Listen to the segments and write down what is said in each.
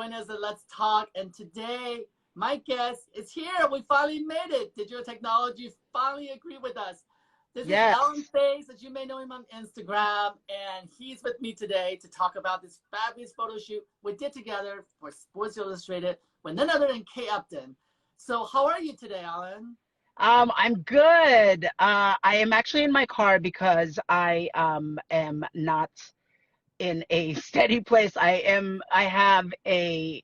joining us at Let's Talk. And today, my guest is here. We finally made it. Digital Technology finally agreed with us. This is Allan Face, as you may know him on Instagram. And he's with me today to talk about this fabulous photo shoot we did together for Sports Illustrated with none other than Kate Upton. So how are you today, Allan? I'm good. I am actually in my car because I am not in a steady place. I have a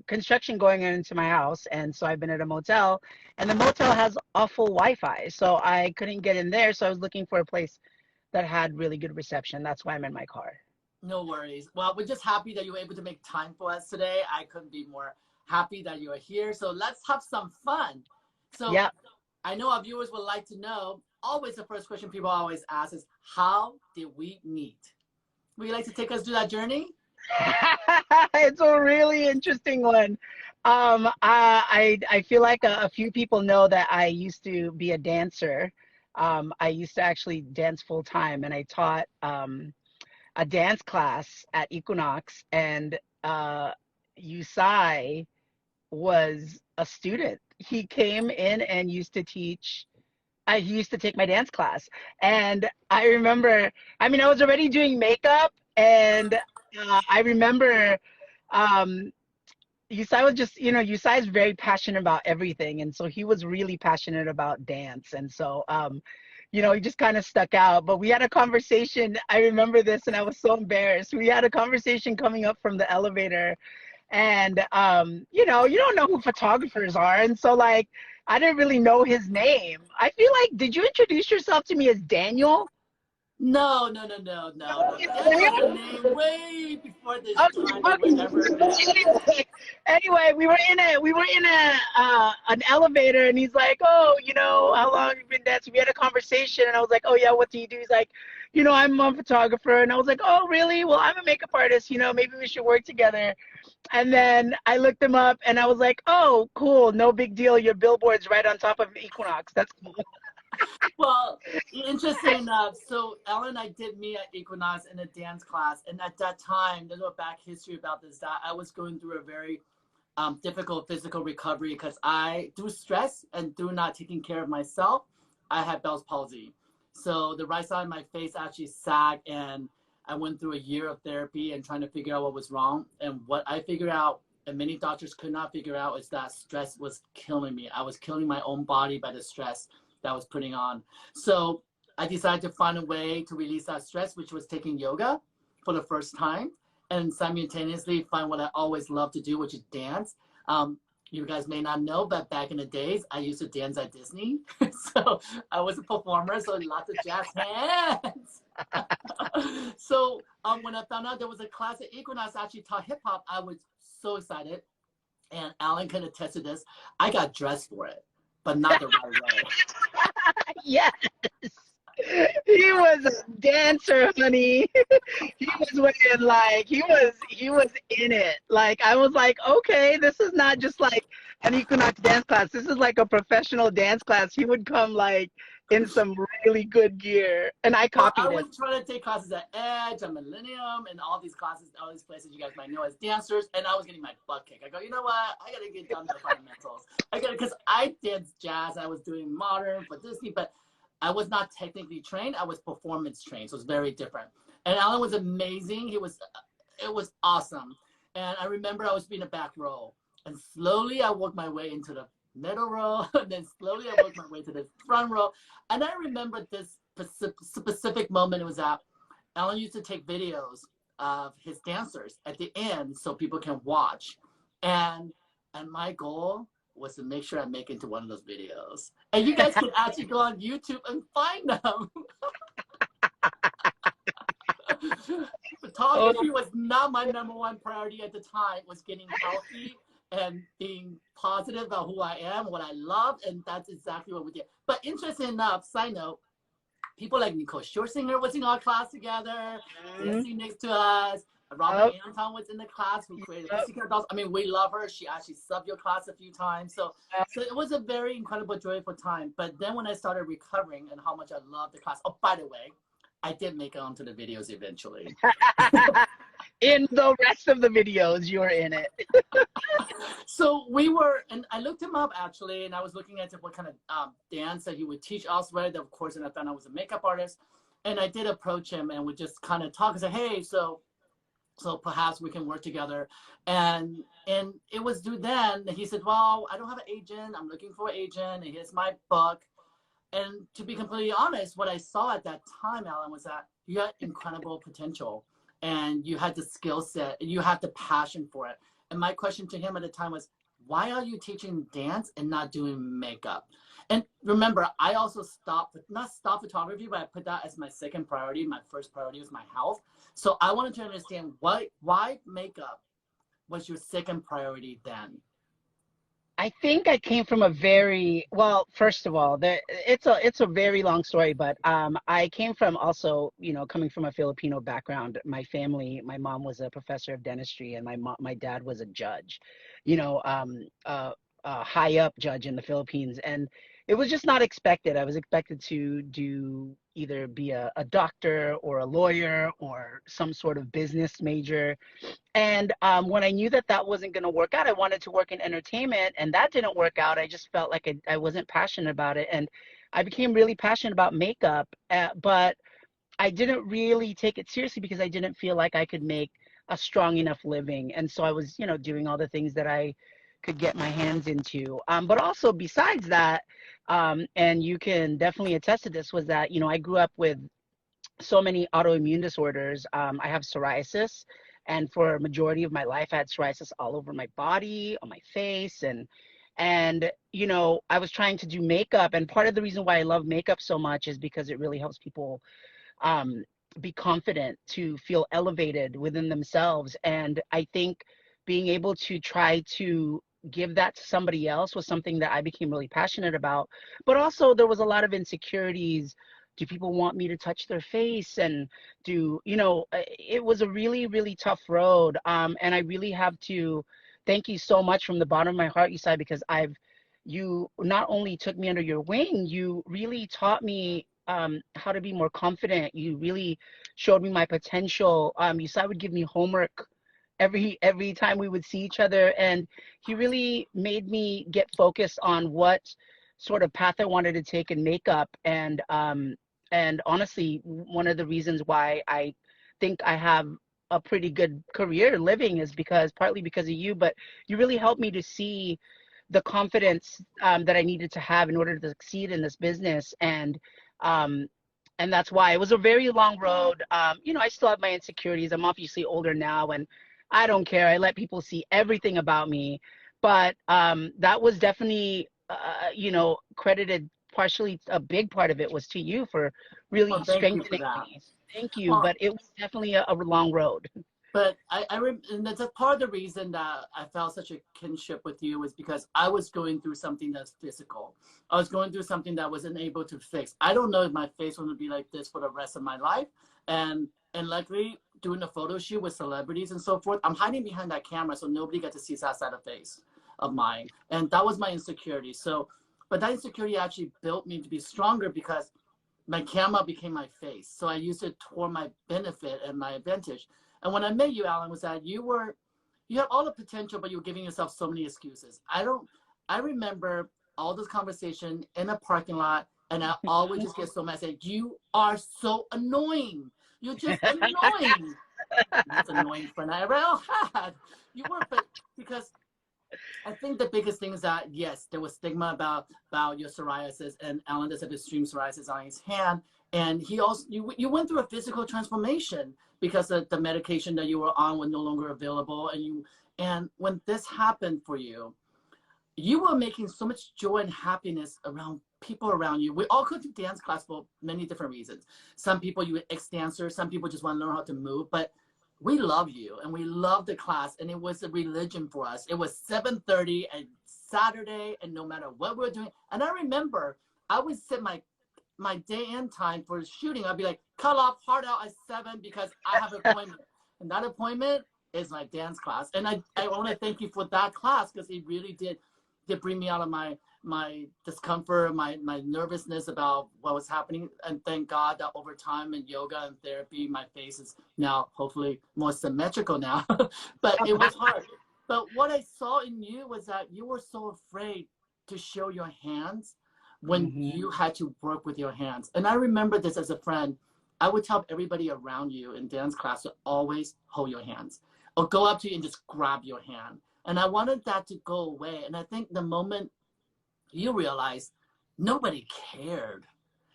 construction going into my house, and so I've been at a motel, and the motel has awful Wi-Fi, so I couldn't get in there. So I was looking for a place that had really good reception. That's why I'm in my car. No worries. Well, we're just happy that you were able to make time for us today. I couldn't be more happy that you are here. So let's have some fun. So I know our viewers would like to know, always the first question people always ask is, how did we meet? Would you like to take us through that journey? It's a really interesting one. I feel like a few people know that I used to be a dancer. I used to actually dance full time, and I taught a dance class at Equinox, and Yu Tsai was a student. He came in and used to teach. He used to take my dance class, and I remember. I mean, I was already doing makeup, and I remember Yu Tsai was just, Yu Tsai is very passionate about everything, and so he was really passionate about dance, and so he just kind of stuck out. But we had a conversation. I remember this, and I was so embarrassed. We had a conversation coming up from the elevator. And, you don't know who photographers are. And so, like, I didn't really know his name. I feel like, did you introduce yourself to me as Daniel? No. That was the name way before this time. Anyway, we were in an elevator, and he's like, oh, how long have you been dancing? We had a conversation, and I was like, oh yeah, what do you do? He's like, I'm a photographer. And I was like, oh really? Well, I'm a makeup artist, maybe we should work together. And then I looked him up, and I was like, oh cool, no big deal, your billboard's right on top of Equinox. That's cool. Well, interesting enough, so Ellen and I did meet at Equinox in a dance class, and at that time, there's a little back history about this, that I was going through a very difficult physical recovery because through stress and through not taking care of myself, I had Bell's palsy. So the right side of my face actually sagged, and I went through a year of therapy and trying to figure out what was wrong. And what I figured out, and many doctors could not figure out, is that stress was killing me. I was killing my own body by the stress that I was putting on. So I decided to find a way to release that stress, which was taking yoga for the first time, and simultaneously find what I always loved to do, which is dance. You guys may not know, but back in the days, I used to dance at Disney. So I was a performer, so lots of jazz hands. So when I found out there was a class at Equinox actually taught hip hop, I was so excited. And Allan can attest to this. I got dressed for it, but not the right way. Yes. He was a dancer, honey. He was wearing, like, he was in it. Like, I was like, okay, this is not just like an Equinox dance class. This is like a professional dance class. He would come like in some really good gear, and I copied it. I was trying to take classes at Edge, at Millennium, and all these classes, all these places you guys might know as dancers, and I was getting my butt kicked. I go, you know what? I gotta get down to the fundamentals. Because I danced jazz. I was doing modern for Disney, but I was not technically trained. I was performance trained, so it was very different. And Allan was amazing. It was awesome. And I remember I was being a back row, and slowly I worked my way into the middle row, and then slowly I worked my way to the front row. And I remember this specific moment. It was that Allan used to take videos of his dancers at the end so people can watch. And my goal was to make sure I make it into one of those videos. And you guys can actually go on YouTube and find them. Photography was not my #1 priority at the time. It was getting healthy and being positive about who I am, what I love, and that's exactly what we did. But interesting enough, side note, people like Nicole Scherzinger was in our class together, dancing next to us. Robin Anton was in the class who created Pussycat Dolls. I mean, we love her. She actually subbed your class a few times. So it was a very incredible, joyful time. But then when I started recovering and how much I loved the class, oh, by the way, I did make it onto the videos eventually. In the rest of the videos, you're in it. So we were, and I looked him up actually, and I was looking at what kind of dance that he would teach elsewhere. Of course, and I found I was a makeup artist, and I did approach him, and we just kind of talk and say, hey, so perhaps we can work together. And it was due then. He said, well, I don't have an agent. I'm looking for an agent. And here's my book. And to be completely honest, what I saw at that time, Allan, was that you had incredible potential, and you had the skill set, and you had the passion for it. And my question to him at the time was, why are you teaching dance and not doing makeup? And remember, I also not stopped photography, but I put that as my second priority. My first priority was my health. So I wanted to understand why makeup was your second priority then? I think I came from a very, well, first of all, it's a very long story, but I came from also, you know, coming from a Filipino background. My family, my mom was a professor of dentistry, and my dad was a judge, you know, a high up judge in the Philippines. And it was just not expected. I was expected to do either be a doctor or a lawyer or some sort of business major. And when I knew that that wasn't going to work out, I wanted to work in entertainment, and that didn't work out. I just felt like I wasn't passionate about it. And I became really passionate about makeup, but I didn't really take it seriously because I didn't feel like I could make a strong enough living. And so I was, you know, doing all the things that I could get my hands into. But also besides that, and you can definitely attest to this, was that, you know, I grew up with so many autoimmune disorders. I have psoriasis, and for a majority of my life, I had psoriasis all over my body, on my face, and you know, I was trying to do makeup, and part of the reason why I love makeup so much is because it really helps people um, be confident, to feel elevated within themselves. And I think being able to try to give that to somebody else was something that I became really passionate about. But also there was a lot of insecurities. Do people want me to touch their face? And do, you know, it was a really, really tough road. And I really have to thank you so much from the bottom of my heart, Yu Tsai, because you not only took me under your wing, you really taught me how to be more confident. You really showed me my potential. Yu Tsai would give me homework every time we would see each other, and he really made me get focused on what sort of path I wanted to take in makeup. And honestly, one of the reasons why I think I have a pretty good career living is partly because of you, but you really helped me to see the confidence that I needed to have in order to succeed in this business. And that's why it was a very long road. You know, I still have my insecurities. I'm obviously older now, and I don't care. I let people see everything about me. But that was definitely, you know, credited partially. A big part of it was to you for really strengthening me. Thank you. Well, but it was definitely a long road. But and that's a part of the reason that I felt such a kinship with you, was because I was going through something that's physical. I was going through something that I wasn't able to fix. I don't know if my face was going to be like this for the rest of my life. And luckily, doing a photo shoot with celebrities and so forth, I'm hiding behind that camera, so nobody got to see that side of face of mine. And that was my insecurity. So, but that insecurity actually built me to be stronger, because my camera became my face. So I used it toward my benefit and my advantage. And when I met you, Allan, was that you have all the potential, but you were giving yourself so many excuses. I remember all this conversation in a parking lot, and I always just get so mad. I say, you are so annoying. You're just annoying. That's annoying friend I ever had. You were, but because I think the biggest thing is that, yes, there was stigma about your psoriasis, and Allan does have extreme psoriasis on his hand. And he also, you went through a physical transformation because of the medication that you were on was no longer available. And when this happened for you, you were making so much joy and happiness around people around you. We all go to dance class for many different reasons. Some people, you were ex-dancers, some people just want to learn how to move, but we love you and we love the class, and it was a religion for us. It was 7:30 and Saturday, and no matter what we were doing. And I remember I would set my day and time for shooting. I'd be like, cut off, hard out at 7 because I have an appointment. And that appointment is my dance class. And I want to thank you for that class, because it really did bring me out of my my discomfort, my nervousness about what was happening. And thank God that over time in yoga and therapy, my face is now hopefully more symmetrical now. But it was hard. But what I saw in you was that you were so afraid to show your hands when you had to work with your hands. And I remember this as a friend. I would tell everybody around you in dance class to always hold your hands or go up to you and just grab your hand. And I wanted that to go away. And I think the moment you realize nobody cared.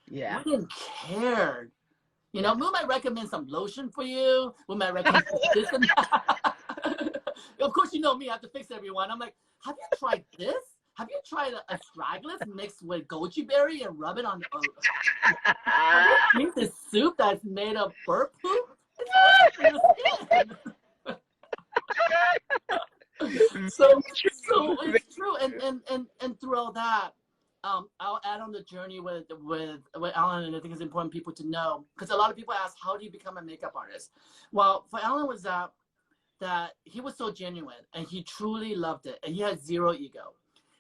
Yeah. We didn't care. You know, we might recommend some lotion for you. We might recommend this and that. Of course, you know me, I have to fix everyone. I'm like, have you tried this? Have you tried astragalus mixed with goji berry and rub it on have you seen this soup that's made of bird poop? It's good for your skin. So it's true. And through all that, I'll add on the journey with Allan, and I think it's important people to know, because a lot of people ask, how do you become a makeup artist? Well, for Allan was that he was so genuine and he truly loved it and he had zero ego.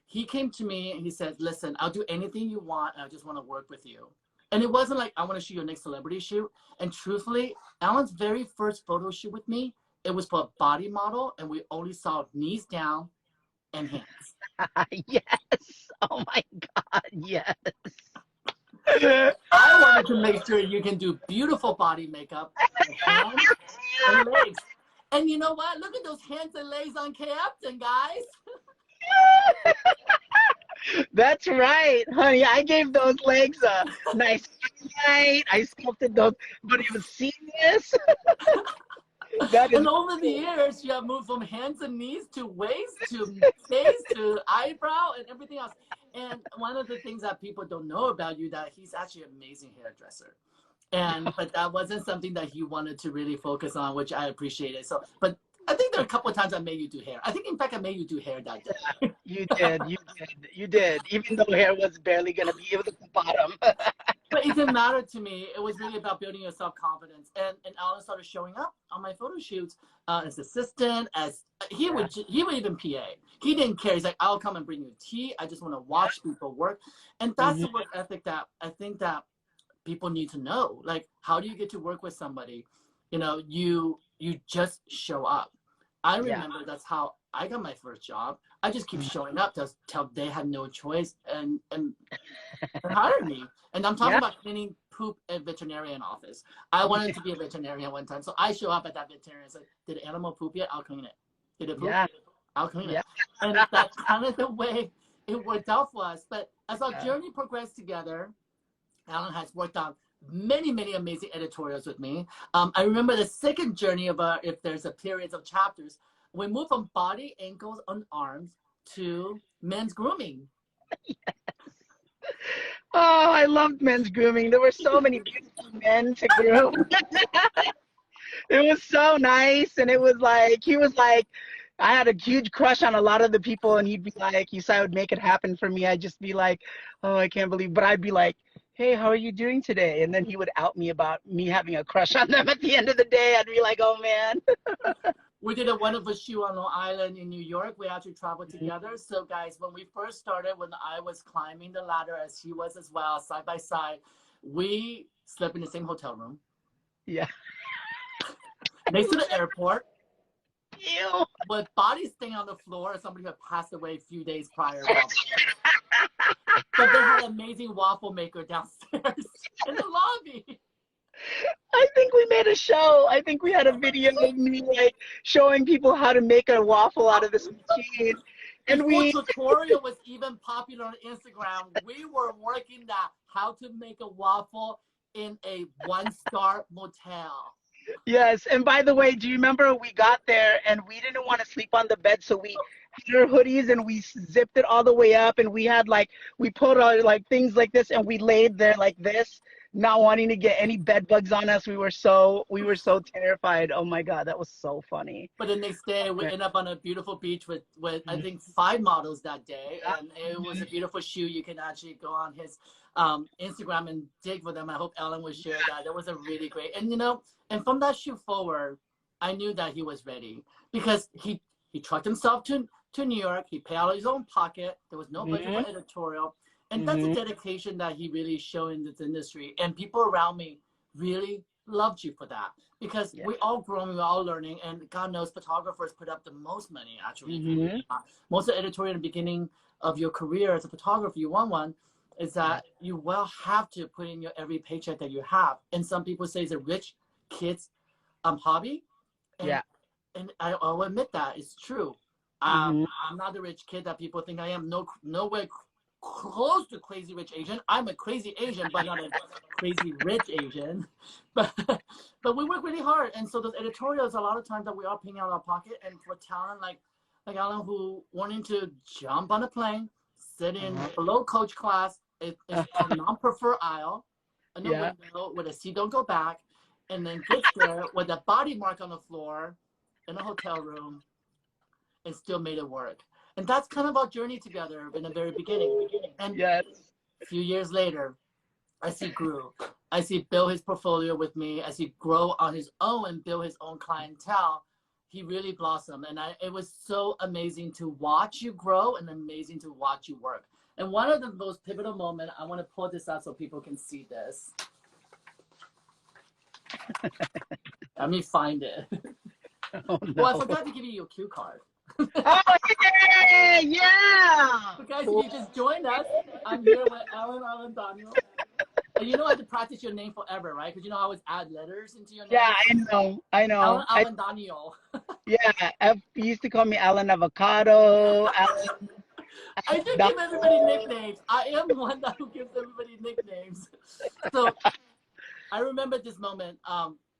He came to me and he said, listen, I'll do anything you want and I just want to work with you. And it wasn't like, I want to shoot your next celebrity shoot. And truthfully, Allan's very first photo shoot with me, it was for a body model and we only saw knees down and hands. Yes. Oh my God, yes. I wanted to make sure you can do beautiful body makeup with hands and legs. And you know what? Look at those hands and legs on Kate Upton, guys. That's right, honey. I gave those legs a nice height. I sculpted those, but it was seamless. And over the years, you have moved from hands and knees to waist to face to eyebrow and everything else. And one of the things that people don't know about you, that he's actually an amazing hairdresser. But that wasn't something that he wanted to really focus on, which I appreciated. So, but I think there are a couple of times I made you do hair. I think, in fact, I made you do hair that day. You did. Even though hair was barely going to be able to the bottom. But it didn't matter to me. It was really about building your self-confidence. And Allan started showing up on my photo shoots as assistant, as he would even PA. He didn't care. He's like, I'll come and bring you tea. I just want to watch people work. And that's the work ethic that I think that people need to know. Like, how do you get to work with somebody? You know, you just show up. I remember that's how I got my first job. I just keep showing up till they had no choice and hired me. And I'm talking about cleaning poop at veterinarian office. I wanted to be a veterinarian one time. So I show up at that veterinarian and say, did animal poop yet? I'll clean it. Did it poop? I'll clean it. And that's kind of the way it worked out for us. But as our journey progressed together, Allan has worked on many, many amazing editorials with me. I remember the second journey of if there's a period of chapters, we moved from body, ankles, and arms to men's grooming. Yes. Oh, I loved men's grooming. There were so many beautiful men to groom. It was so nice. And it was like, he was like, I had a huge crush on a lot of the people, and he'd be like, Yu Tsai would make it happen for me. I'd just be like, oh, I can't believe, but I'd be like, hey, how are you doing today? And then he would out me about me having a crush on them at the end of the day. I'd be like, oh man. We did a wonderful shoot on Long Island in New York. We actually traveled together. So guys, when we first started, when I was climbing the ladder as he was as well, side by side, we slept in the same hotel room. Yeah. Next to the airport. Ew. With bodies staying on the floor, somebody who had passed away a few days prior. But they had an amazing waffle maker downstairs in the lobby. I think we made a show. I think we had a video of me like showing people how to make a waffle out of this machine. And Before tutorial was even popular on Instagram, we were working that how to make a waffle in a one-star motel. Yes, and by the way, do you remember we got there and we didn't want to sleep on the bed, so we had our hoodies and we zipped it all the way up, and we had like, we put our like things like this, and we laid there like this, not wanting to get any bed bugs on us. We were so terrified. Oh my God, that was so funny. But the next day we ended up on a beautiful beach with I think 5 models that day, and it was a beautiful shoot. You can actually go on his Instagram and dig for them. I hope Allan will share that. That was a really great, and you know, and from that shoot forward, I knew that he was ready, because he He trucked himself to New York. He paid out of his own pocket. There was no budget for editorial. And that's a dedication that he really showed in this industry. And people around me really loved you for that. Because we all growing, we're all learning. And God knows photographers put up the most money, actually. Most of the editorial in the beginning of your career as a photographer, you want one, is that you will have to put in your every paycheck that you have. And some people say it's a rich kid's hobby. And, and I'll admit that it's true. I'm not the rich kid that people think I am. Nowhere close to crazy rich Asian. I'm a crazy Asian, but not a crazy rich Asian. But we work really hard. And so those editorials, a lot of times that we are paying out of our pocket. And for talent like Allan, who wanting to jump on a plane, sit in below coach class, it's a non-preferred aisle, in the window where the seat don't go back, and then gets there with a body mark on the floor in a hotel room and still made it work. And that's kind of our journey together in the very beginning. And a few years later, I see grew. I see build his portfolio with me. I see grow on his own and build his own clientele. He really blossomed. And it was so amazing to watch you grow and amazing to watch you work. And one of the most pivotal moments, I want to pull this out so people can see this. Let me find it. Oh, no. Well, I forgot to give you your cue card. Oh, yeah! So guys, if you just joined us, I'm here with Allan Avendaño. And you know I had to practice your name forever, right? Because you know I always add letters into your name. Yeah, I know. Allan Avendaño. You used to call me Allan Avocado, Allan. I do give everybody nicknames. I am one that who gives everybody nicknames. So I remember this moment.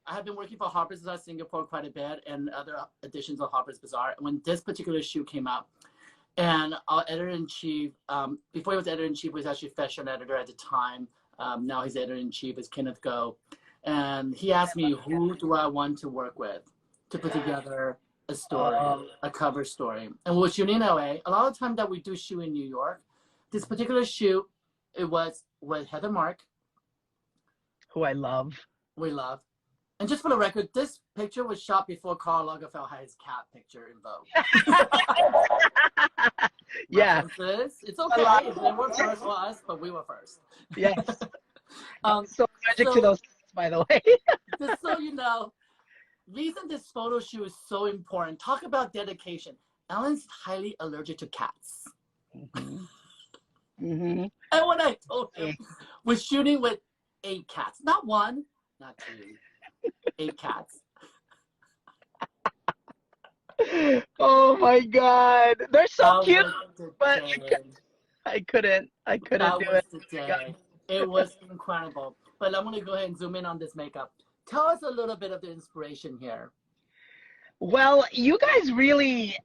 I have been working for Harper's Bazaar Singapore quite a bit and other editions of Harper's Bazaar. When this particular shoe came out, and our editor-in-chief, before he was editor-in-chief, was actually fashion editor at the time. Now he's editor-in-chief is Kenneth Go. And he asked me, who do I want to work with to put together a story, a cover story. And we're shooting in LA. A lot of time that we do shoot in New York. This particular shoot, it was with Heather Mark, who I love. We love. And just for the record, this picture was shot before Karl Lagerfeld had his cat picture in Vogue. Yeah. It's okay. They were first for us, but we were first. Yes. So allergic to those, by the way. Just so you know, reason this photo shoot is so important. Talk about dedication. Allan's highly allergic to cats. And when I told him we're shooting with 8 cats, not 1, not 2, 8 cats. Oh my God, they're so cute, but I couldn't do it. It was incredible. But I'm gonna go ahead and zoom in on this makeup. Tell us a little bit of the inspiration here. Well, you guys really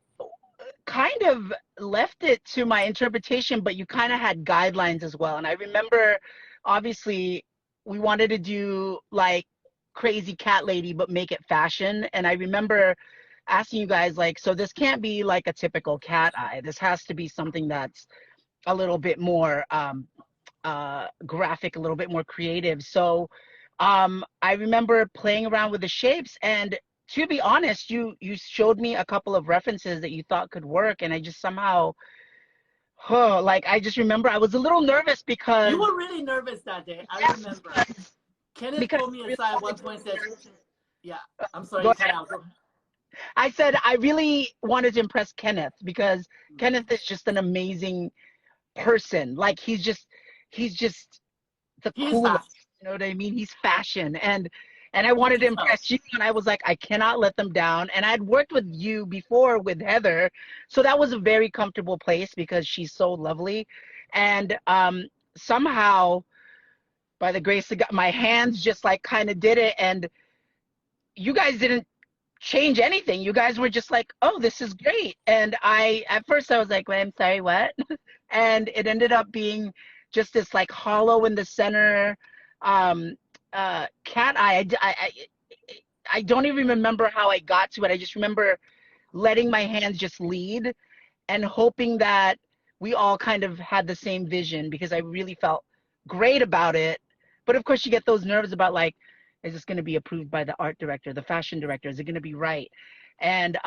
kind of left it to my interpretation, but you kind of had guidelines as well. And I remember, obviously, we wanted to do like crazy cat lady, but make it fashion. And I remember asking you guys, like, so this can't be like a typical cat eye. This has to be something that's a little bit more graphic, a little bit more creative. So I remember playing around with the shapes, and to be honest, you showed me a couple of references that you thought could work, and I just somehow, like, I just remember I was a little nervous because... You were really nervous that day. I remember. Kenneth pulled me aside at one point and said, yeah, I'm sorry. I said I really wanted to impress Kenneth because Kenneth is just an amazing person. Like, he's just the coolest. You know what I mean? He's fashion, and I wanted to impress you, and I was like, I cannot let them down. And I'd worked with you before with Heather, so that was a very comfortable place because she's so lovely. And somehow, by the grace of God, my hands just like kind of did it, and you guys didn't change anything. You guys were just like, oh, this is great. And at first I was like, wait, I'm sorry, what? And it ended up being just this like hollow in the center cat eye. I don't even remember how I got to it. I just remember letting my hands just lead and hoping that we all kind of had the same vision, because I really felt great about it. But of course you get those nerves about, like, is this going to be approved by the art director, the fashion director? Is it going to be right? And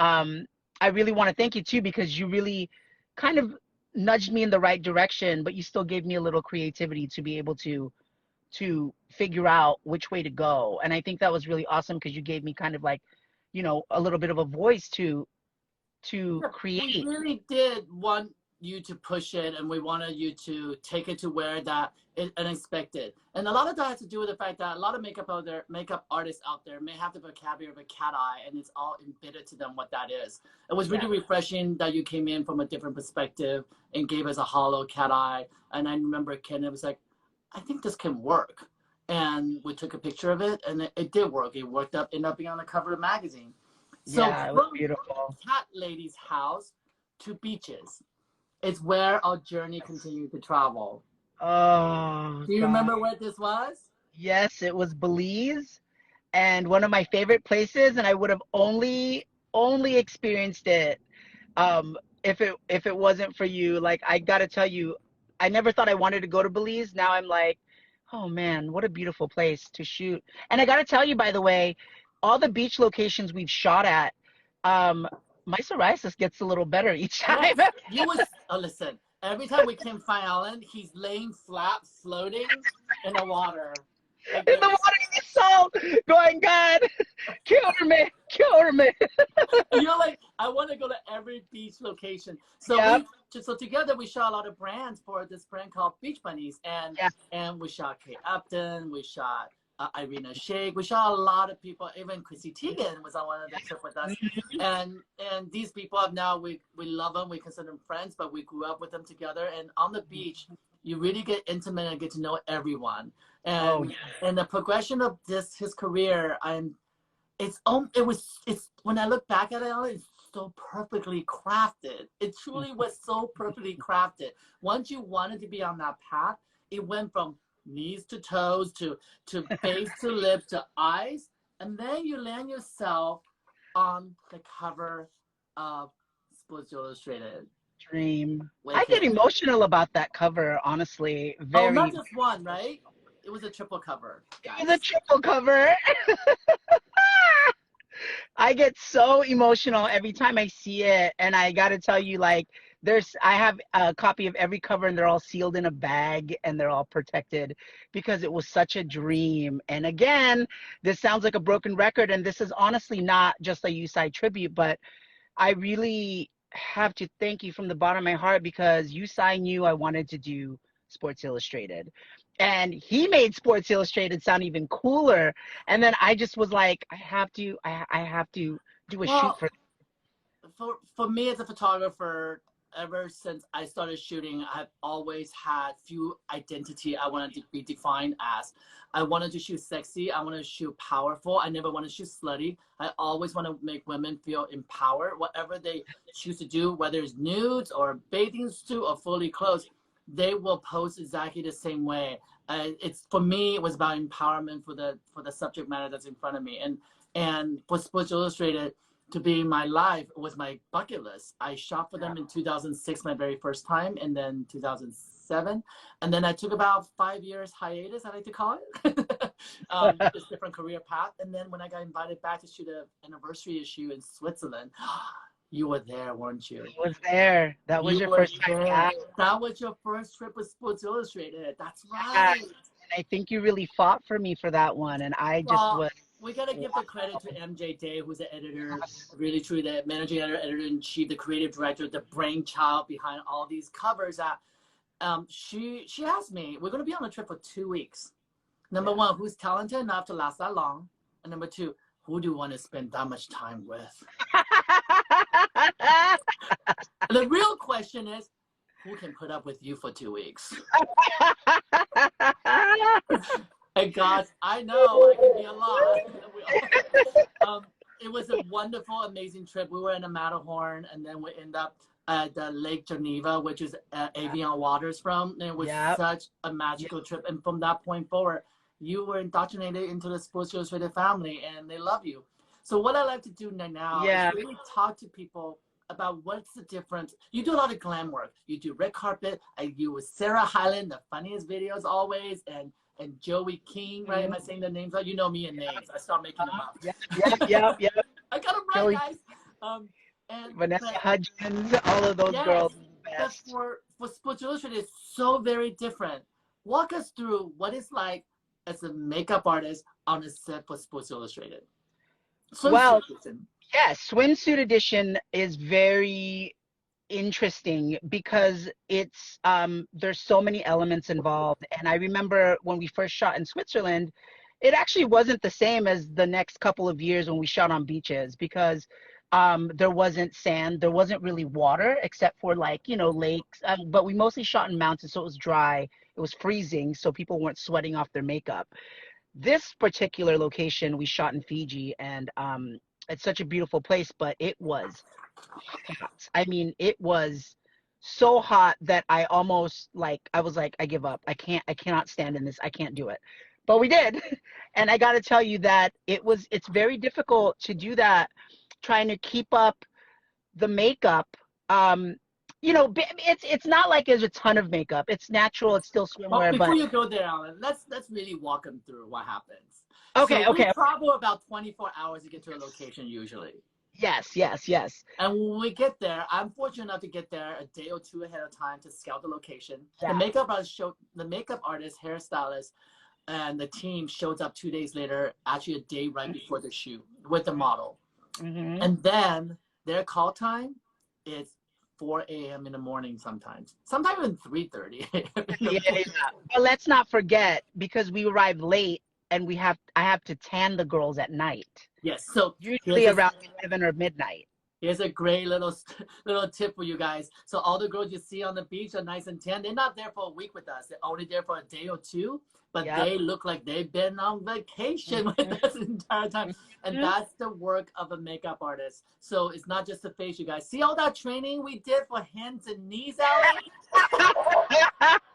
I really want to thank you too, because you really kind of nudged me in the right direction, but you still gave me a little creativity to be able to figure out which way to go. And I think that was really awesome because you gave me kind of like, you know, a little bit of a voice to Yeah, we create. really did want you to push it, and we wanted you to take it to where that is unexpected. And a lot of that has to do with the fact that a lot of makeup artists out there may have the vocabulary of a cat eye, and it's all embedded to them what that is. It was really refreshing that you came in from a different perspective and gave us a hollow cat eye. And I remember Ken was like, I think this can work. And we took a picture of it, and it did work. It worked up, ended up being on the cover of the magazine. So Yeah, it was beautiful. Cat Lady's house to beaches. It's where our journey continued to travel. Oh, Do you God. remember where this was? Yes, it was Belize, and one of my favorite places, and I would have only experienced it if it wasn't for you. Like, I gotta tell you, I never thought I wanted to go to Belize. Now I'm like, oh man, what a beautiful place to shoot. And I gotta tell you, by the way, all the beach locations we've shot at, um, my psoriasis gets a little better each time. Yes. You was listen. Every time we can find Alan, he's laying flat, floating in the water. Like, In the water, in the salt, going, God, cure me, cure me. you're like, I want to go to every beach location. So Yep. so together we shot a lot of brands for this brand called Beach Bunnies, and we shot Kate Upton, we shot Irina Shayk, we shot a lot of people. Even Chrissy Teigen was on one of the trip with us, and these people have now we love them, we consider them friends, but we grew up with them together. And on the beach, you really get intimate and get to know everyone. And and the progression of his career, it's when I look back at it, it's so perfectly crafted. It truly was so perfectly crafted. Once you wanted to be on that path, it went from knees to toes to face to lips to eyes, and then you land yourself on the cover of Sports Illustrated. Dream. I get emotional about that cover, honestly. Oh, not Very. just one, right? It was a triple cover. It was a triple cover. I get so emotional every time I see it, and I gotta tell you, like, I have a copy of every cover, and they're all sealed in a bag, and they're all protected because it was such a dream. And again, this sounds like a broken record, and this is honestly not just a Yu Tsai tribute, but I really have to thank you from the bottom of my heart, because Yu Tsai knew I wanted to do Sports Illustrated. And he made Sports Illustrated sound even cooler. And then I just was like, I have to do a shoot for me as a photographer, ever since I started shooting, I've always had few identity I wanted to be defined as. I wanted to shoot sexy. I want to shoot powerful. I never want to shoot slutty. I always want to make women feel empowered. Whatever they choose to do, whether it's nudes or bathing suit or fully clothed, they will pose exactly the same way. It's for me, it was about empowerment for the subject matter that's in front of me. And for Sports Illustrated to be my life, it was my bucket list. I shot for them in 2006, my very first time, and then 2007. And then I took about 5 years hiatus, I like to call it, just different career path. And then when I got invited back to shoot an anniversary issue in Switzerland, you were there, weren't you? I was there. That was your first time back. That was your first trip with Sports Illustrated. That's right. And I think you really fought for me for that one. And I just was. We got to give the credit to MJ Day, who's the editor, really true, the managing editor, editor-in-chief, the creative director, the brainchild behind all these covers. That she asked me, we're going to be on a trip for 2 weeks. Number one, who's talented enough to last that long? And number two, who do you want to spend that much time with? The real question is, who can put up with you for 2 weeks? And gosh, I know I can be a lot. It was a wonderful, amazing trip. We were in the Matterhorn, and then we end up at Lake Geneva, which is Avion Waters from. And it was such a magical trip. And from that point forward, you were indoctrinated into the Sports Illustrated family, and they love you. So what I like to do now is really talk to people about what's the difference. You do a lot of glam work. You do red carpet. You with Sarah Hyland, the funniest videos always, and Joey King, right? Am I saying the names right? You know me and names. I start making them up. Yeah. I got them right, guys. And Vanessa but Hudgens, all of those yes, girls are the but best. for Sports Illustrated, it's so very different. Walk us through what it's like as a makeup artist on a set for Sports Illustrated. Swimsuit Well, edition. yes, swimsuit edition is very interesting because it's there's so many elements involved. And I remember when we first shot in Switzerland, it actually wasn't the same as the next couple of years when we shot on beaches because there wasn't sand, there wasn't really water except for like, you know, lakes. But we mostly shot in mountains, so it was dry. It was freezing, so people weren't sweating off their makeup. This particular location we shot in Fiji, and it's such a beautiful place, but it was hot. I mean, it was so hot that I almost like I was like, I give up. I cannot stand in this. I can't do it. But we did. And I got to tell you that it's very difficult to do that, trying to keep up the makeup. Um, you know, it's not like there's a ton of makeup. It's natural. It's still Well, swimwear, before but you go there, Alan, let's really walk them through what happens. okay, So we okay. travel about 24 hours to get to a location usually. Yes, yes, yes. And when we get there, I'm fortunate enough to get there a day or two ahead of time to scout the location. Yeah. The makeup artist, hairstylist, and the team shows up 2 days later, actually a day right before the shoot with the model. Mm-hmm. And then their call time is 4 a.m. in the morning sometimes. Sometimes even 3:30 a.m. Yeah, yeah. But let's not forget because we arrived late and I have to tan the girls at night. Yes, so Usually around 11 or midnight. here's a great little tip for you guys. So all the girls you see on the beach are nice and tan. They're not there for a week with us. They're only there for a day or two, but Yep. they look like they've been on vacation with us the entire time. And that's the work of a makeup artist. So it's not just the face, you guys. See all that training we did for hands and knees, Alan?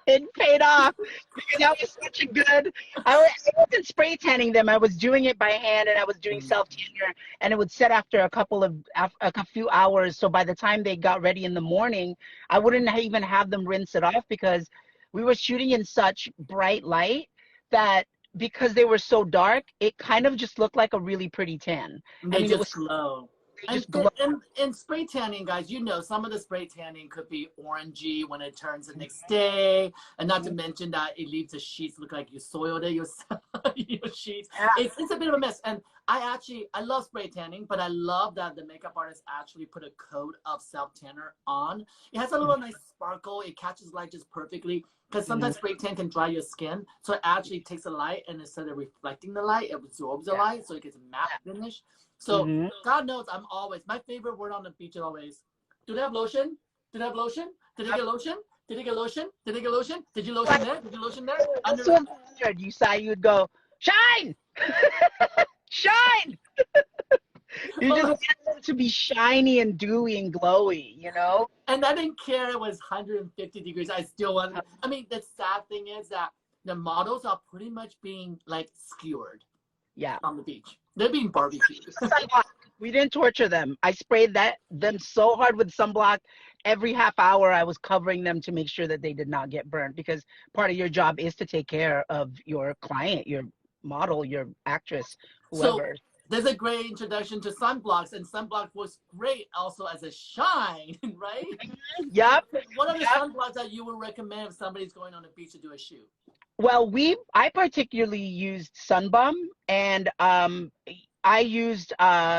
It paid off because that was such a good. I wasn't spray tanning them. I was doing it by hand and I was doing self tanner, and it would set after a few hours. So by the time they got ready in the morning, I wouldn't even have them rinse it off because we were shooting in such bright light that because they were so dark, it kind of just looked like a really pretty tan. They I mean, just it was glow. they And, just glowed. and spray tanning, guys, you know, some of the spray tanning could be orangey when it turns the next day. And not to mention that it leaves the sheets look like you soiled it yourself, your sheets. Yeah. It's a bit of a mess. And I love spray tanning, but I love that the makeup artist actually put a coat of self tanner on. It has a little nice sparkle. It catches light just perfectly. Because sometimes spray tan can dry your skin. So it actually takes the light and instead of reflecting the light, it absorbs the light. So it gets a matte finish. So God knows my favorite word on the beach is always, do they have lotion? Do they have lotion? Did they get lotion? Did they get lotion? Did they get lotion? Did you lotion there? Did you lotion there? This was weird. You saw, you'd go, shine! Shine! You just want them to be shiny and dewy and glowy, you know? And I didn't care it was 150 degrees. I still wanted, I mean, the sad thing is that the models are pretty much being like skewered on the beach. They're being barbecued. We didn't torture them. I sprayed them so hard with sunblock. Every half hour, I was covering them to make sure that they did not get burned because part of your job is to take care of your client, your model, your actress, whoever. So there's a great introduction to sunblocks, and sunblock was great also as a shine, right? Yep. What are the sunblocks that you would recommend if somebody's going on the beach to do a shoot? Well, I particularly used Sunbum, and I used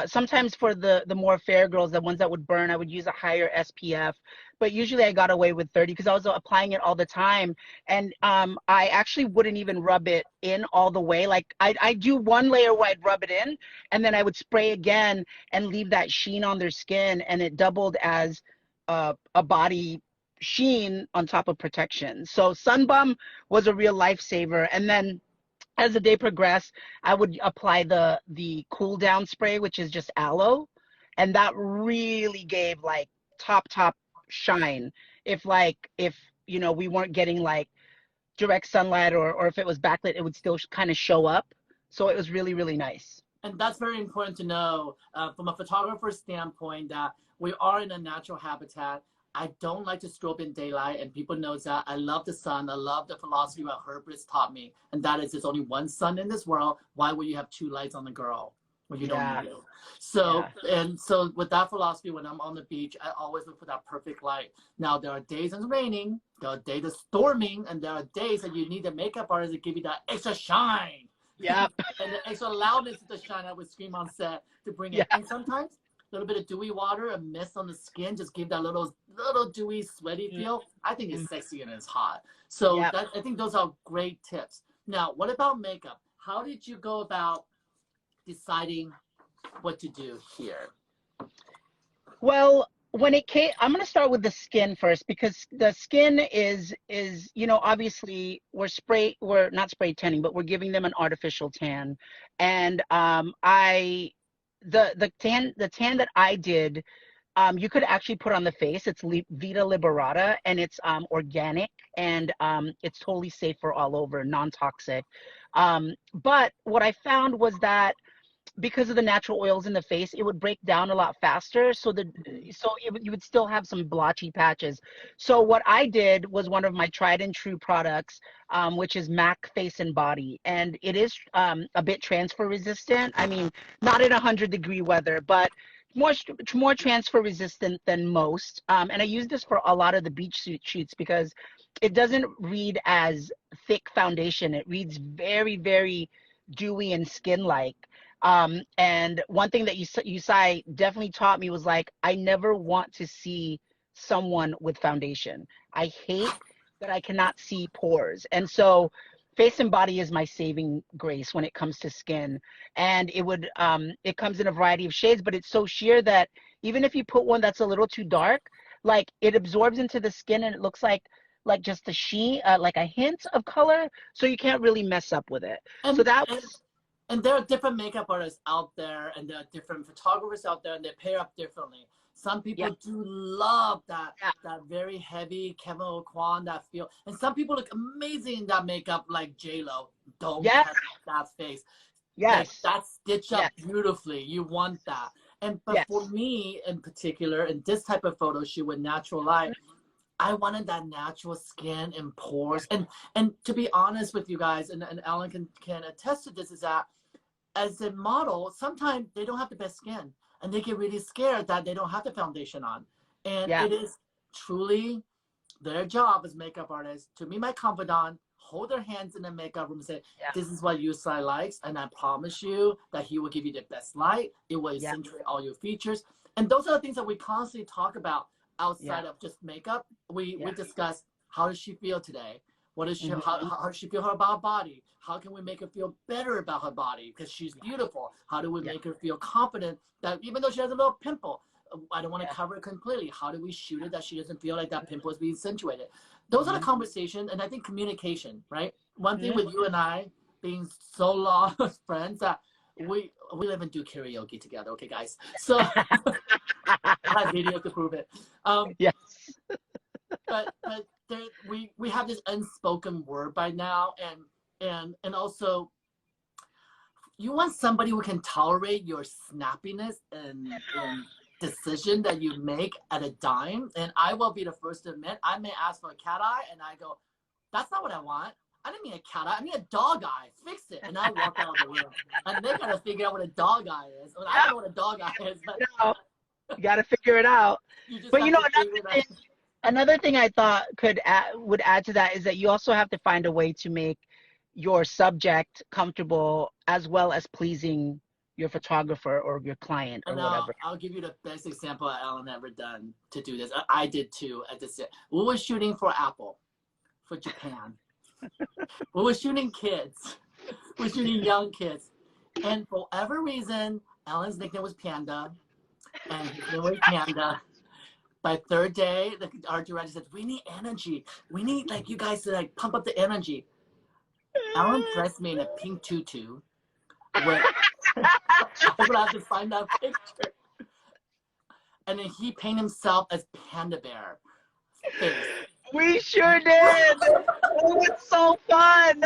sometimes for the more fair girls, the ones that would burn, I would use a higher SPF, but usually I got away with 30 because I was applying it all the time. And I actually wouldn't even rub it in all the way. Like I do one layer where I'd rub it in and then I would spray again and leave that sheen on their skin, and it doubled as a body sheen on top of protection. So Sunbum was a real lifesaver. And then as the day progressed, I would apply the cool down spray, which is just aloe, and that really gave like top shine. If you know, we weren't getting like direct sunlight or if it was backlit, it would still kind of show up. So it was really, really nice. And that's very important to know from a photographer's standpoint that we are in a natural habitat. I don't like to strobe in daylight, and people know that. I love the sun. I love the philosophy what Herbert's taught me, and that is there's only one sun in this world. Why would you have two lights on the girl? when you Yeah. don't need it. So, Yeah. and so with that philosophy, when I'm on the beach, I always look for that perfect light. Now, there are days it's raining, there are days it's storming, and there are days that you need the makeup artist to give you that extra shine. Yep. And the extra loudness of the shine I would scream on set to bring Yeah. it. And sometimes a little bit of dewy water, a mist on the skin, just give that little dewy, sweaty feel. I think it's sexy and it's hot. So Yep. that, I think those are great tips. Now, what about makeup? How did you go about deciding what to do here? Well, when it came, I'm going to start with the skin first, because the skin is, you know, obviously we're not spray tanning, but we're giving them an artificial tan. And the tan that I did, you could actually put on the face. It's VITA Liberata, and it's organic, and it's totally safe for all over, non-toxic. But what I found was that because of the natural oils in the face, it would break down a lot faster. So you would still have some blotchy patches. So what I did was one of my tried and true products, which is MAC Face and Body, and it is a bit transfer resistant. I mean, not in 100-degree weather, but more transfer resistant than most. And I use this for a lot of the beach shoots because it doesn't read as thick foundation. It reads very, very dewy and skin-like. And one thing that Yu Tsai definitely taught me was, like, I never want to see someone with foundation. I hate that I cannot see pores. And so face and body is my saving grace when it comes to skin. And it comes in a variety of shades, but it's so sheer that even if you put one that's a little too dark, like, it absorbs into the skin and it looks like just a sheen, like a hint of color. So you can't really mess up with it. So that was. And there are different makeup artists out there, and there are different photographers out there, and they pair up differently. Some people do love that very heavy Kevin O'Quan, that feel. And some people look amazing in that makeup, like J-Lo. Don't touch that face. Yes. Like, that's stitched up beautifully. You want that. But for me in particular, in this type of photo shoot with natural light, I wanted that natural skin and pores. And to be honest with you guys, and Allan can attest to this, is that as a model, sometimes they don't have the best skin, and they get really scared that they don't have the foundation on. And it is truly their job as makeup artists to be my confidant, hold their hands in the makeup room and say, this is what Yu Tsai likes, and I promise you that he will give you the best light. It will accentuate all your features. And those are the things that we constantly talk about outside of just makeup. We discuss, how does she feel today? What is she, how does she feel about her body? How can we make her feel better about her body? Because she's beautiful. How do we make her feel confident that even though she has a little pimple, I don't want to cover it completely. How do we shoot it that she doesn't feel like that pimple is being accentuated? Those are the conversations, and I think communication, right? One thing with you and I being so long friends, that we live and do karaoke together, okay, guys? So I have video to prove it. Yes. But there, we have this unspoken word by now, and also you want somebody who can tolerate your snappiness and decision that you make at a dime. And I will be the first to admit, I may ask for a cat eye, and I go, that's not what I want. I didn't mean a cat eye. I mean a dog eye. Fix it. And I walk out of the room. And they gotta figure out what a dog eye is. Well, I don't know what a dog eye is, but you gotta figure it out. But you know, another thing I thought would add to that is that you also have to find a way to make your subject comfortable as well as pleasing your photographer or your client or whatever. I'll give you the best example Allan ever done to do this. I did too at this. We were shooting for Apple, for Japan. We were shooting kids. We were shooting young kids. And for whatever reason, Allan's nickname was Panda. And his name was Panda. By third day, our director said, we need energy. We need, like, you guys to, like, pump up the energy. Allan dressed me in a pink tutu. With, I would have to find that picture. And then he painted himself as Panda Bear face. We sure did. It was so fun.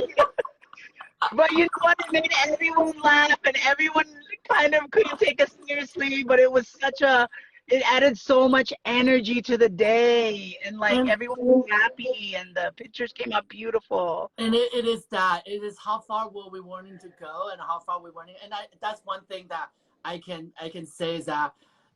But you know what? It made everyone laugh, and everyone kind of couldn't take us seriously. But it was such a it added so much energy to the day, and like And everyone was happy, and the pictures came out beautiful. And it is that. It is how far will we wanting to go and how far we wanting. And that's one thing that I can say is that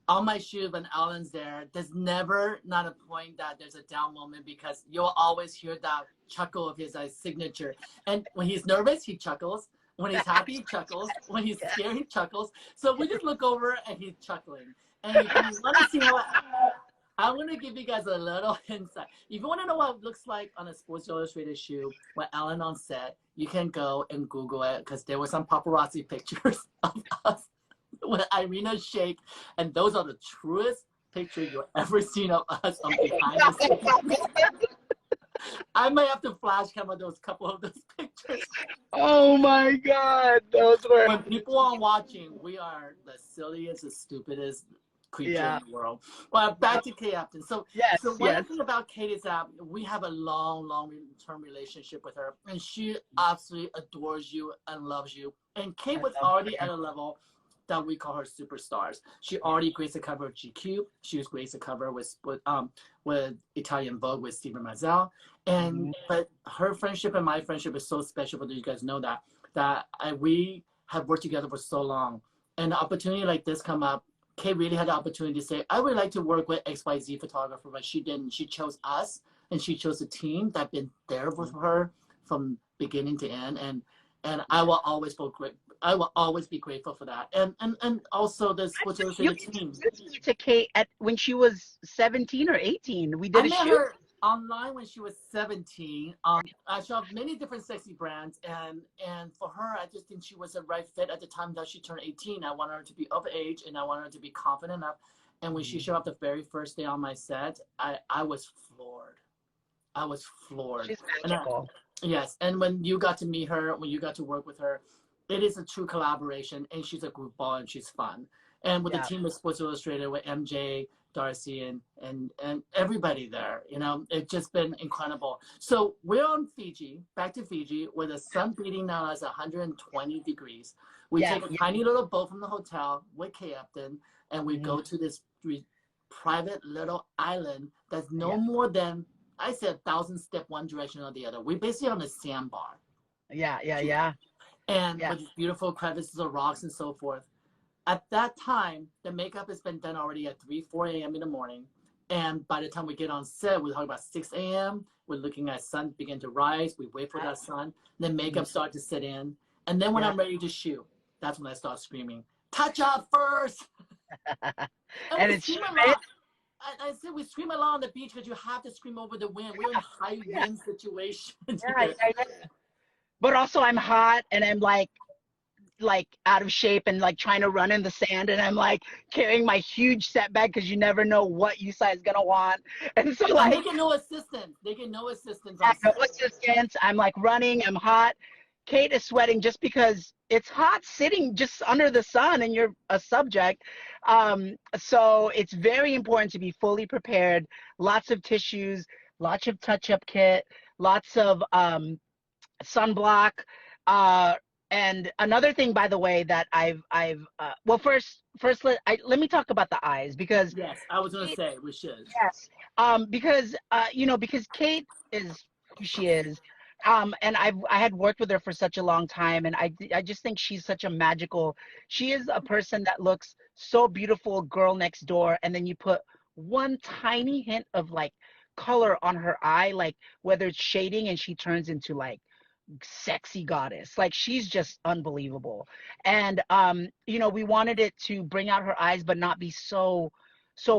on my shoot when Alan's there, there's never not a point that there's a down moment because you'll always hear that chuckle of his signature. And when he's nervous, he chuckles. When he's happy, he chuckles. When he's scared, he chuckles. So we just look over and he's chuckling. And if you want to see how I want to give you guys a little insight. If you want to know what it looks like on a Sports Illustrated shoe with Alan on set, you can go and Google it because there were some paparazzi pictures of us with Irina Shayk, and those are the truest pictures you've ever seen of us on behind the scenes. I might have to flash camera those couple of those pictures. Oh my God, those were. When people are watching, we are the silliest, the stupidest creature in the world. Well, back to Kate Upton. So one thing about Kate is that we have a long-term relationship with her, and she absolutely adores you and loves you. And Kate was already at a level that we call her superstars. She already graced the cover of GQ. She was graced the cover with Italian Vogue with Stephen Mazel. And but her friendship and my friendship is so special, but you guys know that we have worked together for so long. And an opportunity like this come up, Kate really had the opportunity to say, I would like to work with XYZ photographer, but she didn't. She chose us, and she chose a team that's been there with her from beginning to end. And I will always feel great. I will always be grateful for that. And also the Sports Illustrated team. To Kate when she was 17 or 18. We did I a met shoot. her online when she was 17. I shopped many different sexy brands, and for her, I just think she was the right fit at the time that she turned 18. I wanted her to be of age, and I wanted her to be confident enough. And when she showed up the very first day on my set, I was floored. I was floored. She's magical. Yes, and when you got to meet her, when you got to work with her, it is a true collaboration, and she's a group ball, and she's fun. And with the team of Sports Illustrated, with MJ, Darcy, and everybody there, you know, it's just been incredible. So we're on Fiji, back to Fiji, where the sun beating down us 120 degrees. We take a tiny little boat from the hotel with Kate Upton, and we go to this private little island that's no more than, I said, 1,000 step one direction or the other. We're basically on a sandbar. And with these beautiful crevices of rocks and so forth. At that time, the makeup has been done already at 4 a.m. in the morning. And by the time we get on set, we're talking about 6 a.m. We're looking at sun begin to rise. We wait for that sun. Then makeup starts to sit in. And then when I'm ready to shoot, that's when I start screaming, touch up first. and it's I said we scream along on the beach because you have to scream over the wind. We're in high wind situation. But also I'm hot, and I'm like out of shape, and like trying to run in the sand, and I'm like carrying my huge setback because you never know what Yu Tsai is gonna want. And so like they get no assistance. They get no assistance. No assistance. I'm like running, I'm hot. Kate is sweating just because it's hot sitting just under the sun and you're a subject. So it's very important to be fully prepared. Lots of tissues, lots of touch-up kit, lots of sunblock. And another thing, by the way, that well, first let me talk about the eyes, because yes, I was gonna say we should. Yes, because because Kate is who she is, and I had worked with her for such a long time, and I just think she's such a magical. She is a person that looks so beautiful, girl next door, and then you put one tiny hint of like color on her eye, like whether it's shading, and she turns into like sexy goddess. Like she's just unbelievable. And we wanted it to bring out her eyes but not be so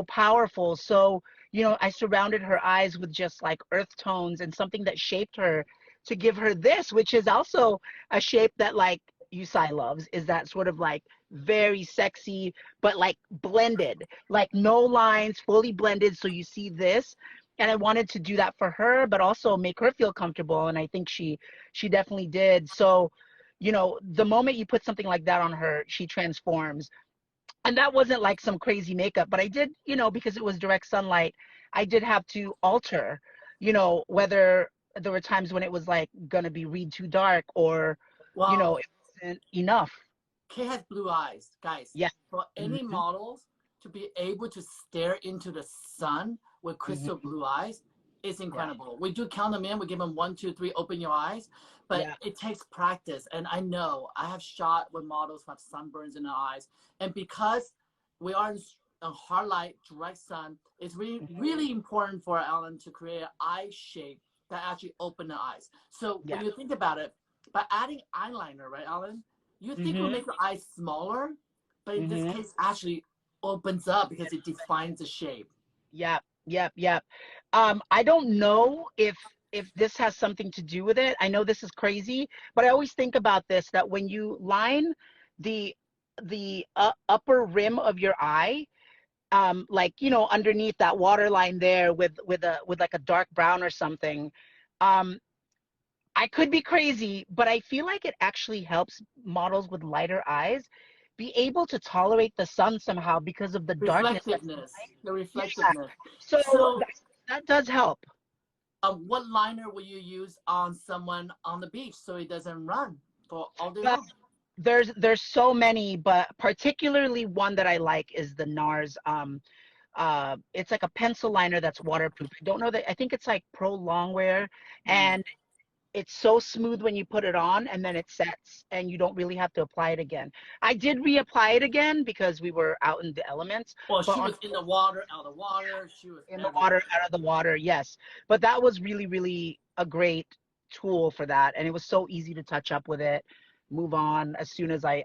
powerful. So I surrounded her eyes with just like earth tones and something that shaped her to give her this, which is also a shape that like Yu Tsai loves, is that sort of like very sexy but like blended, like no lines, fully blended, so you see this. And I wanted to do that for her, but also make her feel comfortable. And I think she definitely did. So, the moment you put something like that on her, she transforms. And that wasn't like some crazy makeup, but I did, because it was direct sunlight, I did have to alter, whether there were times when it was like going to be read too dark or, it wasn't enough. Kate has blue eyes, guys. Yeah. For any models, to be able to stare into the sun with crystal blue eyes is incredible. We do count them in. We give them 1, 2, 3, open your eyes. But it takes practice. And I know I have shot with models who have sunburns in their eyes. And because we are in a hard light, direct sun, it's really, really important for Allan to create an eye shape that actually open the eyes. So when you think about it, by adding eyeliner, right, Allan, you think it will make your eyes smaller, but in this case, actually opens up because it defines the shape. Yep. I don't know if this has something to do with it. I know this is crazy, but I always think about this, that when you line the upper rim of your eye, like, you know, underneath that water line there with like a dark brown or something, I could be crazy, but I feel like it actually helps models with lighter eyes be able to tolerate the sun somehow because of the darkness. The reflectiveness. So that does help. What liner will you use on someone on the beach so it doesn't run for all day long? There's so many, but particularly one that I like is the NARS. It's like a pencil liner that's waterproof. I don't know that. I think it's like Pro Longwear, and it's so smooth when you put it on, and then it sets, and you don't really have to apply it again. I did reapply it again because we were out in the elements. Well, she was in the water, out of the water. She was in the water, out of the water, yes. But that was really, really a great tool for that, and it was so easy to touch up with it, move on. As soon as I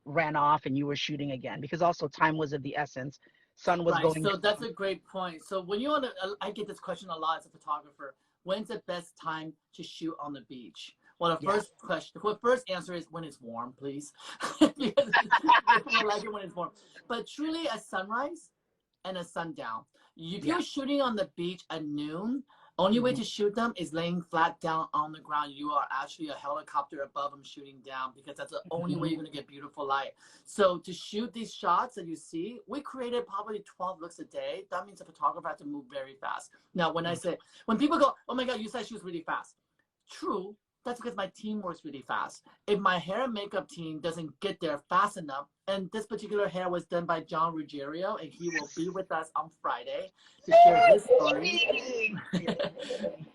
ran off, and you were shooting again, because also time was of the essence. Sun was going. So that's a great point. So when you want to, I get this question a lot as a photographer. When's the best time to shoot on the beach? Well, the first answer is when it's warm, please. Because I like it when it's warm. But truly, a sunrise and a sundown. If you're shooting on the beach at noon, only way to shoot them is laying flat down on the ground. You are actually a helicopter above them shooting down, because that's the only way you're going to get beautiful light. So to shoot these shots that you see, we created probably 12 looks a day. That means the photographer has to move very fast. Now, when I say, when people go, oh my God, you said she was really fast. True. That's because my team works really fast. If my hair and makeup team doesn't get there fast enough, and this particular hair was done by John Ruggiero, and he will be with us on Friday to share his story.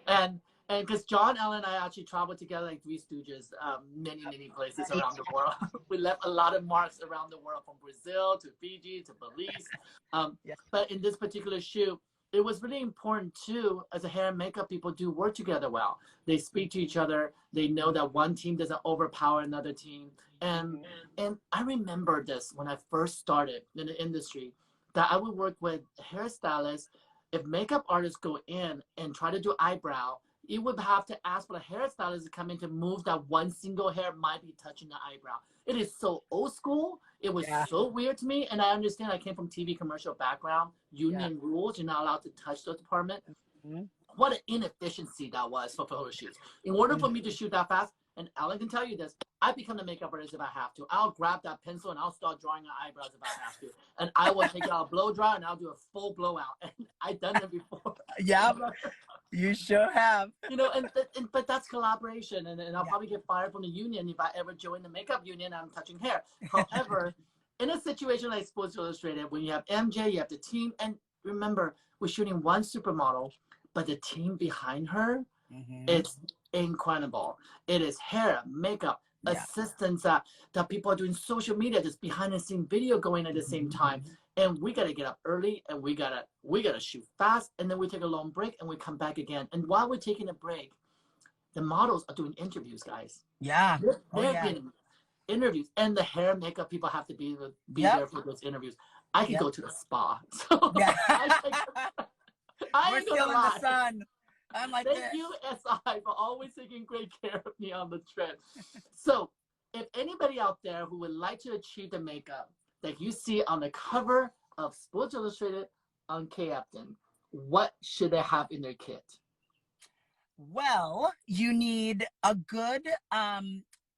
and because John, Ellen, and I actually traveled together like Three Stooges, many places around the world. We left a lot of marks around the world, from Brazil to Fiji to Belize. But in this particular shoot, it was really important too, as a hair and makeup people do work together well. They speak to each other. They know that one team doesn't overpower another team. And I remember this when I first started in the industry, that I would work with hairstylists. If makeup artists go in and try to do eyebrow, you would have to ask for the hairstylist to come in to move that one single hair might be touching the eyebrow. It is so old school. It was so weird to me. And I understand, I came from TV commercial background, union rules, you're not allowed to touch the department. What an inefficiency that was for photo shoots. In order for me to shoot that fast, and Allan can tell you this, I become the makeup artist if I have to. I'll grab that pencil and I'll start drawing her eyebrows if I have to. And I will take out a blow dry and I'll do a full blowout. And I've done it before. Yeah, you sure have. You know, but that's collaboration. And I'll probably get fired from the union if I ever join the makeup union and I'm touching hair. However, in a situation like Sports Illustrated, when you have MJ, you have the team. And remember, we're shooting one supermodel, but the team behind her, it's incredible. It is hair, makeup, assistants that people are doing social media, just behind the scene video going at the same time. And we gotta get up early, and we gotta shoot fast, and then we take a long break and we come back again. And while we're taking a break, the models are doing interviews, guys. Yeah. They're getting interviews, and the hair and makeup people have to be there for those interviews. I could go to the spa. So we're still in the sun. I'm like, thank you, SI, for always taking great care of me on the trip. So if anybody out there who would like to achieve the makeup that you see on the cover of Sports Illustrated on Kate Upton, what should they have in their kit? Well, you need a good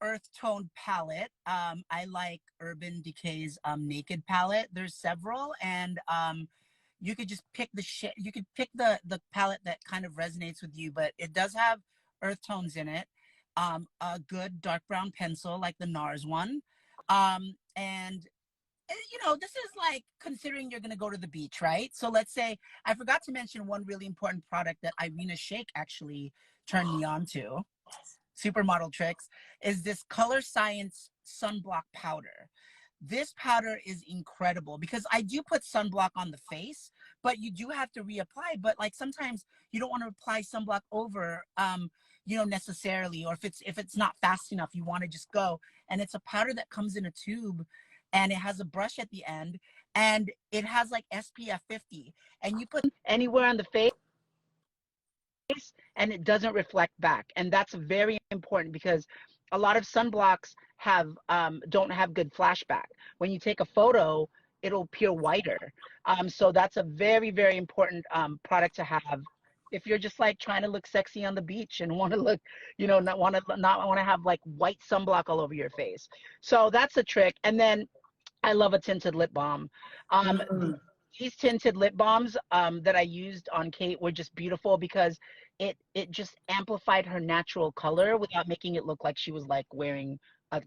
earth tone palette. I like Urban Decay's Naked palette. There's several, and you could just pick you could pick the palette that kind of resonates with you, but it does have earth tones in it. A good dark brown pencil like the NARS one, and you know, this is like considering you're going to go to the beach, right? So let's say, I forgot to mention one really important product that Irina Shayk actually turned me on to, Supermodel Tricks, is this Color Science sunblock powder. This powder is incredible because I do put sunblock on the face, but you do have to reapply. But like sometimes you don't want to apply sunblock over, you know, necessarily, or if it's not fast enough, you want to just go. And it's a powder that comes in a tube, and it has a brush at the end, and it has like SPF 50, and you put anywhere on the face and it doesn't reflect back. And that's very important because a lot of sunblocks have don't have good flashback. When you take a photo, it'll appear whiter. So that's a very, very important product to have if you're just like trying to look sexy on the beach and want to look, you know, not want to have like white sunblock all over your face. So that's a trick. And then I love a tinted lip balm. These tinted lip balms that I used on Kate were just beautiful because it just amplified her natural color without making it look like she was like wearing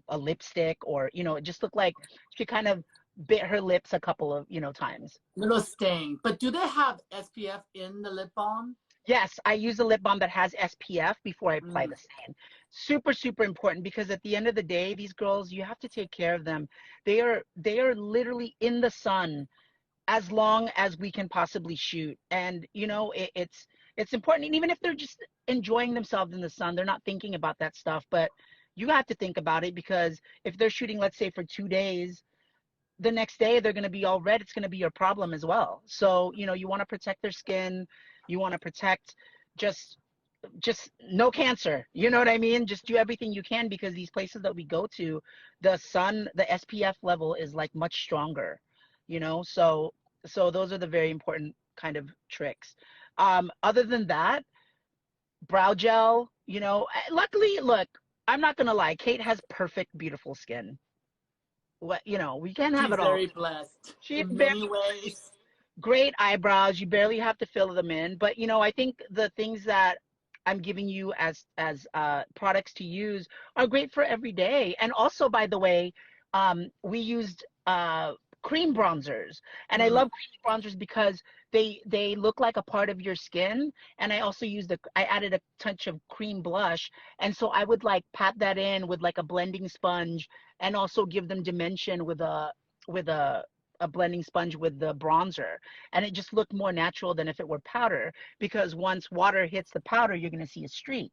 a lipstick, or, you know, it just looked like she kind of bit her lips a couple of, you know, times. Little stain. But do they have SPF in the lip balm? Yes, I use a lip balm that has SPF before I apply the stain. Super, super important because at the end of the day, these girls, you have to take care of them. They are literally in the sun as long as we can possibly shoot. And, you know, it's important. And even if they're just enjoying themselves in the sun, they're not thinking about that stuff. But you have to think about it because if they're shooting, let's say for 2 days, the next day they're going to be all red. It's going to be your problem as well. So, you know, you want to protect their skin. You want to protect just no cancer. You know what I mean? Just do everything you can because these places that we go to, the sun, the SPF level is like much stronger, you know? So those are the very important kind of tricks. Other than that, brow gel, you know, luckily, look, I'm not going to lie. Kate has perfect, beautiful skin. What, you know, we can't have it all. She's very blessed in many ways. Great eyebrows. You barely have to fill them in. But, you know, I think the things that I'm giving you as products to use are great for every day. And also, by the way, we used cream bronzers. And I love cream bronzers because they look like a part of your skin. And I also I added a touch of cream blush. And so I would like pat that in with like a blending sponge and also give them dimension with a blending sponge with the bronzer. And it just looked more natural than if it were powder, because once water hits the powder, you're going to see a streak,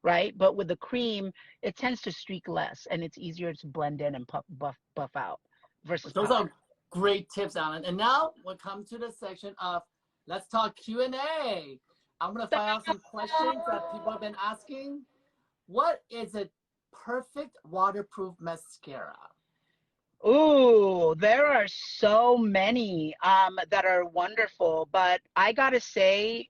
right? But with the cream, it tends to streak less and it's easier to blend in and buff out versus Those powder. are great tips, Allan. And now we'll come to the section of Let's Talk Q&A. I'm going to find out some questions that people have been asking. What is a perfect waterproof mascara? Ooh, there are so many that are wonderful, but I gotta say,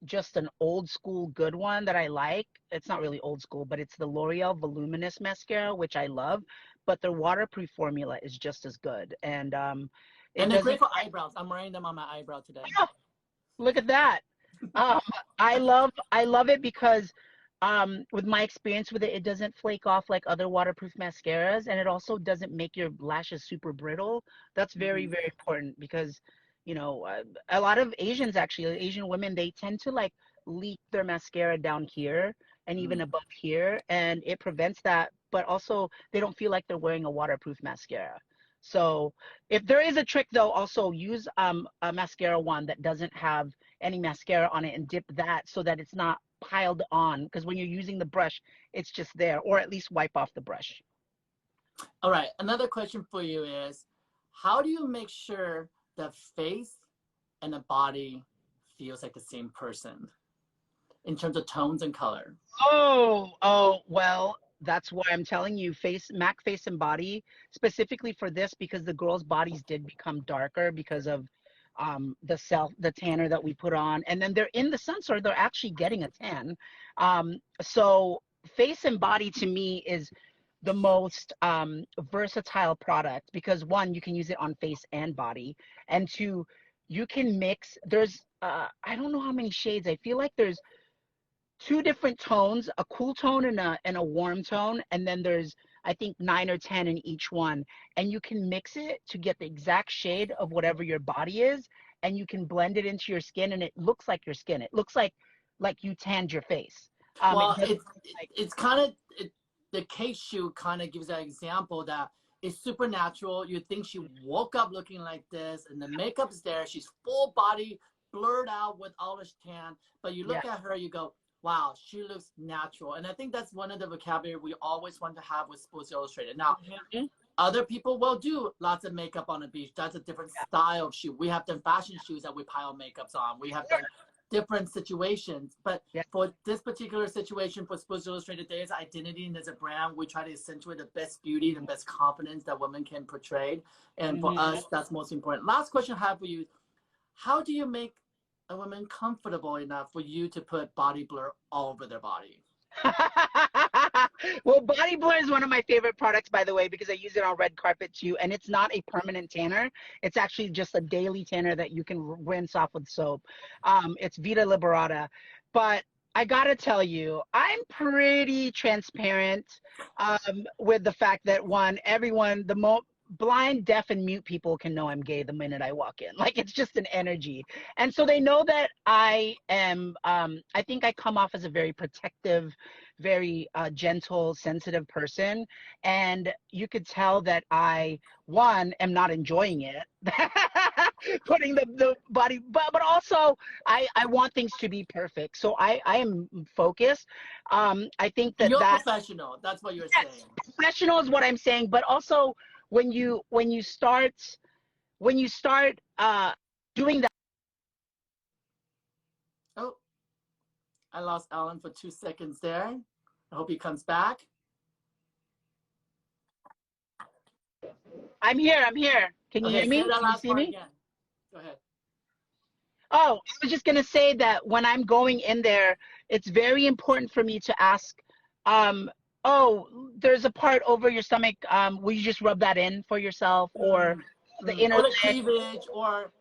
just an old school good one that I like. It's not really old school, but it's the L'Oreal Voluminous mascara, which I love. But the waterproof formula is just as good, and they're great for eyebrows. I'm wearing them on my eyebrow today. Oh, look at that! I love it because with my experience with it, it doesn't flake off like other waterproof mascaras, and it also doesn't make your lashes super brittle. That's very, very important because, you know, a lot of Asians, actually, Asian women, they tend to like leak their mascara down here and even above here, and it prevents that, but also they don't feel like they're wearing a waterproof mascara. So if there is a trick though, also use a mascara wand that doesn't have any mascara on it and dip that so that it's not piled on, because when you're using the brush, it's just there, or at least wipe off the brush. All right, another question for you is, how do you make sure the face and the body feels like the same person in terms of tones and color? Oh, well, that's why I'm telling you, MAC face and body, specifically for this, because the girls' bodies did become darker because of the tanner that we put on, and then they're in the sun, so they're actually getting a tan. So face and body to me is the most versatile product because one, you can use it on face and body, and two, you can mix. There's I don't know how many shades. I feel like there's 2 different tones, a cool tone and a warm tone, and then there's I think 9 or 10 in each one. And you can mix it to get the exact shade of whatever your body is. And you can blend it into your skin and it looks like your skin. It looks like you tanned your face. Well, it's kind of, the Kate shoot kind of gives that example that it's supernatural. You think she woke up looking like this and the makeup's there. She's full body, blurred out with all this tan. But you look at her, you go, wow, she looks natural. And I think that's one of the vocabulary we always want to have with Sports Illustrated. Now, other people will do lots of makeup on the beach. That's a different style of shoot. We have done fashion shoots that we pile makeups on. We have done different situations. But for this particular situation, for Sports Illustrated, there's identity and there's a brand. We try to accentuate the best beauty and best confidence that women can portray. And for us, that's most important. Last question I have for you. How do you make a woman comfortable enough for you to put body blur all over their body? Well, body blur is one of my favorite products, by the way, because I use it on red carpet too. And it's not a permanent tanner. It's actually just a daily tanner that you can rinse off with soap. It's VITA Liberata. But I gotta tell you, I'm pretty transparent with the fact that everyone, blind, deaf, and mute people can know I'm gay the minute I walk in. Like, it's just an energy. And so they know that I am, I think I come off as a very protective, very gentle, sensitive person. And you could tell that I, one, am not enjoying it, putting the body, but also I want things to be perfect. So I am focused. I think that you're professional. That's what you're saying. Professional is what I'm saying, but also, when you start doing that. Oh, I lost Allan for 2 seconds there. I hope he comes back. I'm here. Can you hear me? Can you see me? Again. Go ahead. Oh, I was just gonna say that when I'm going in there, it's very important for me to ask, oh, there's a part over your stomach. Will you just rub that in for yourself, or the inner or the cleavage, or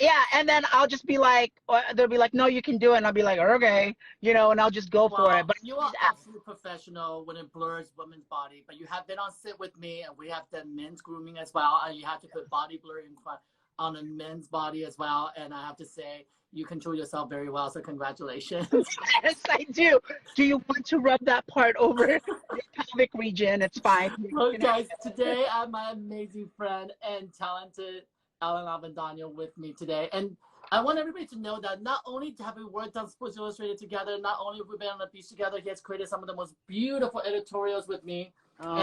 yeah. And then I'll just be like, or they'll be like, no, you can do it. And I'll be like, okay, and I'll just go for it. But you are absolutely professional when it blurs women's body. But you have been on set with me, and we have done men's grooming as well. And you have to put body blur in front on a men's body as well. And I have to say, you control yourself very well, so congratulations. Yes, I do. Do you want to rub that part over your pelvic region? It's fine. Well, guys, today I have my amazing friend and talented Allan Avendaño with me today. And I want everybody to know that not only have we worked on Sports Illustrated together, not only have we been on the beach together, he has created some of the most beautiful editorials with me. Oh,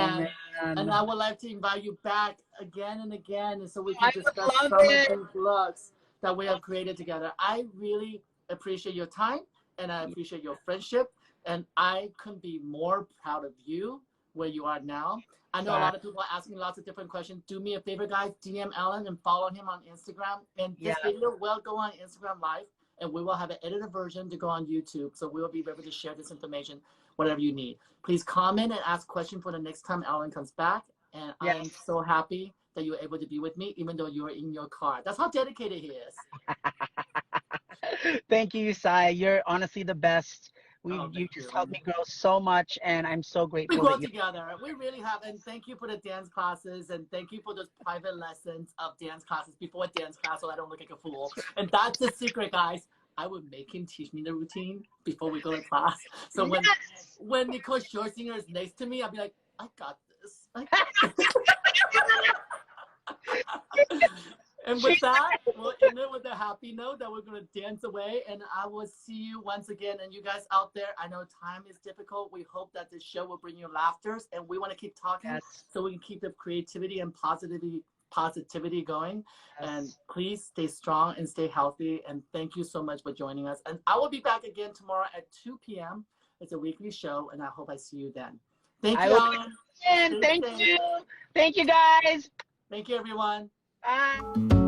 and I would like to invite you back again and again, so we can discuss some of these looks that we have created together. I really appreciate your time, and I appreciate your friendship, and I couldn't be more proud of you where you are now. I know a lot of people are asking lots of different questions. Do me a favor, guys, DM Allan and follow him on Instagram. And this video will go on Instagram Live, and we will have an edited version to go on YouTube. So we will be able to share this information, whatever you need. Please comment and ask questions for the next time Allan comes back. And I am so happy that you were able to be with me, even though you were in your car. That's how dedicated he is. Thank you, Yu Tsai. You're honestly the best. You just helped me grow so much, and I'm so grateful. We grow together. We really have. And thank you for the dance classes, and thank you for those private lessons of dance classes before dance class, so I don't look like a fool. And that's the secret, guys. I would make him teach me the routine before we go to class. So when Nicole Scherzinger is next to me, I'll be like, I got this. And with that, we'll end it with a happy note that we're going to dance away. And I will see you once again. And you guys out there, I know time is difficult. We hope that this show will bring you laughters. And we want to keep talking so we can keep the creativity and positivity going. And please stay strong and stay healthy. And thank you so much for joining us. And I will be back again tomorrow at 2 p.m. It's a weekly show. And I hope I see you then. Thank you, Allan. Thank you. Thank you, guys. Thank you, everyone. Bye.